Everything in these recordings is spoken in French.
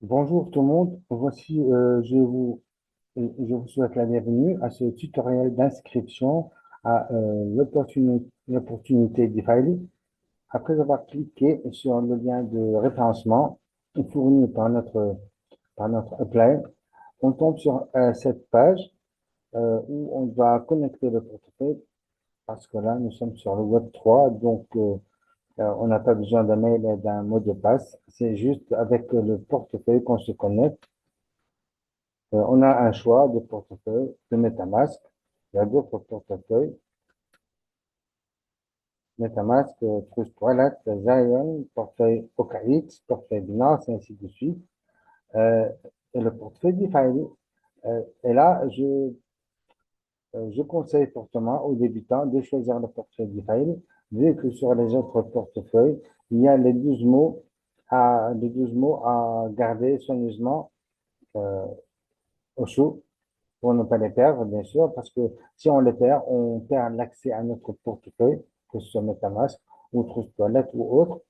Bonjour tout le monde, voici, je vous souhaite la bienvenue à ce tutoriel d'inscription à l'opportunité d'e-filing. Après avoir cliqué sur le lien de référencement fourni par notre upline, on tombe sur cette page où on va connecter le portefeuille parce que là, nous sommes sur le Web 3, donc on n'a pas besoin d'un mail et d'un mot de passe. C'est juste avec le portefeuille qu'on se connecte. On a un choix de portefeuille de MetaMask. Il y a d'autres portefeuilles. MetaMask, Trust Wallet, Zion, portefeuille OKX, portefeuille Binance, et ainsi de suite. Euh, et le portefeuille DeFi. Et là, je conseille fortement aux débutants de choisir le portefeuille DeFi, vu que sur les autres portefeuilles, il y a les 12 mots à garder soigneusement euh, au chaud pour ne pas les perdre, bien sûr, parce que si on les perd, on perd l'accès à notre portefeuille, que ce soit MetaMask ou Trust Wallet ou autre,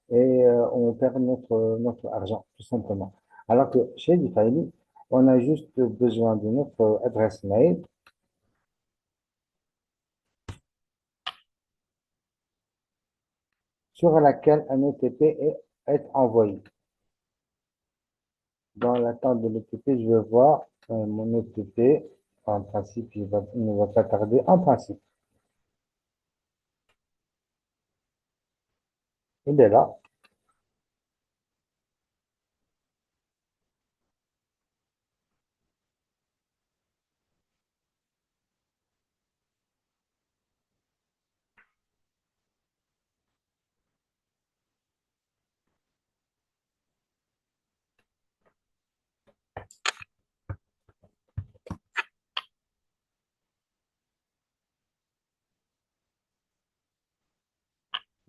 et on perd notre argent, tout simplement. Alors que chez DeFi, on a juste besoin de notre adresse mail sur laquelle un OTP est envoyé. Dans l'attente de l'OTP, je vais voir mon OTP. En principe, il ne va pas tarder. En principe, il est là.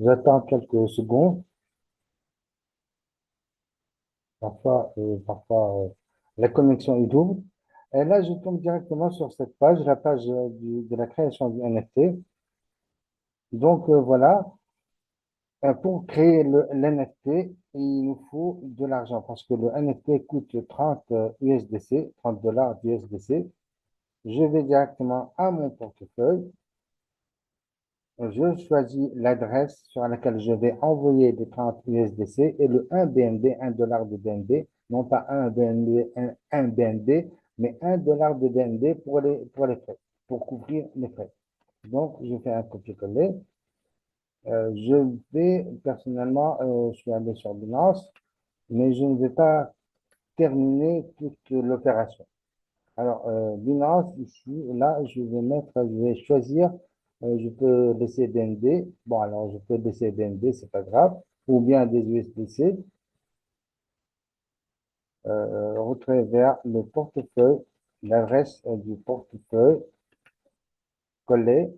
J'attends quelques secondes. Parfois, la connexion est double. Et là, je tombe directement sur cette page, la page de la création du NFT. Donc, voilà. Pour créer l'NFT, il nous faut de l'argent parce que le NFT coûte 30 USDC, 30 dollars d'USDC. Je vais directement à mon portefeuille. Je choisis l'adresse sur laquelle je vais envoyer les 30 USDC et le 1 BNB, 1 dollar de BNB, non pas 1 BNB, 1 BNB, mais 1 dollar de BNB pour les frais, pour couvrir les frais. Donc, je fais un copier-coller. Je vais, personnellement, je suis allé sur Binance, mais je ne vais pas terminer toute l'opération. Alors, Binance, ici, là, je vais choisir, je peux laisser BNB. Bon, alors, je peux laisser BNB, c'est pas grave. Ou bien des USDC. Retrait vers le portefeuille, l'adresse du portefeuille, coller.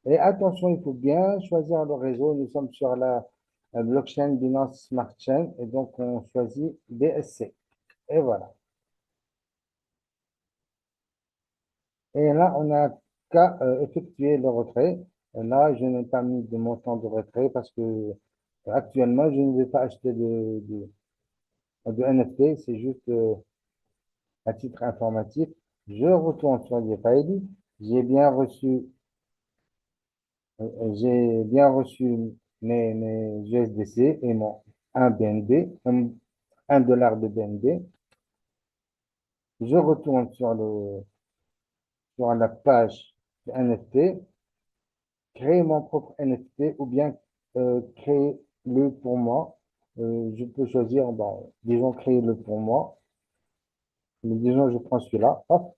Et attention, il faut bien choisir le réseau. Nous sommes sur la blockchain Binance Smart Chain et donc on choisit BSC. Et voilà. Et là, on a qu'à effectuer le retrait. Et là, je n'ai pas mis de montant de retrait parce que actuellement, je ne vais pas acheter de NFT. C'est juste à titre informatif. Je retourne sur DeFi. J'ai bien reçu, j'ai bien reçu mes USDC et mon 1 BNB, 1 dollar de BNB. Je retourne sur la page de NFT, créer mon propre NFT ou bien créer-le pour moi. Je peux choisir, bon, disons, créer-le pour moi. Mais disons, je prends celui-là. Hop,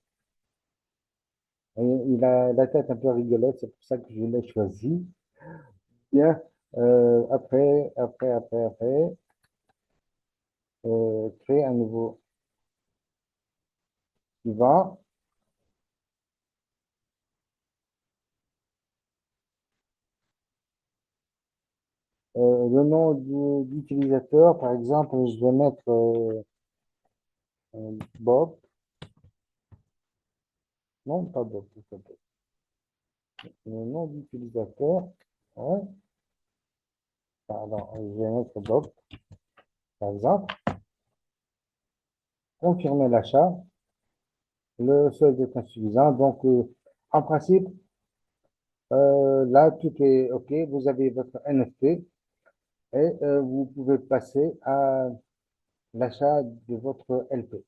et il a la tête un peu rigolote, c'est pour ça que je l'ai choisi. Bien, après, créer un nouveau suivant. Le nom d'utilisateur, par exemple, je vais mettre Bob. Non, pas Bob, pas Bob. Le nom d'utilisateur, ouais, pardon, je vais mettre Bob, par exemple. confirmer l'achat. Le solde est insuffisant. Donc, en principe, là, tout est OK. Vous avez votre NFT et vous pouvez passer à l'achat de votre LP.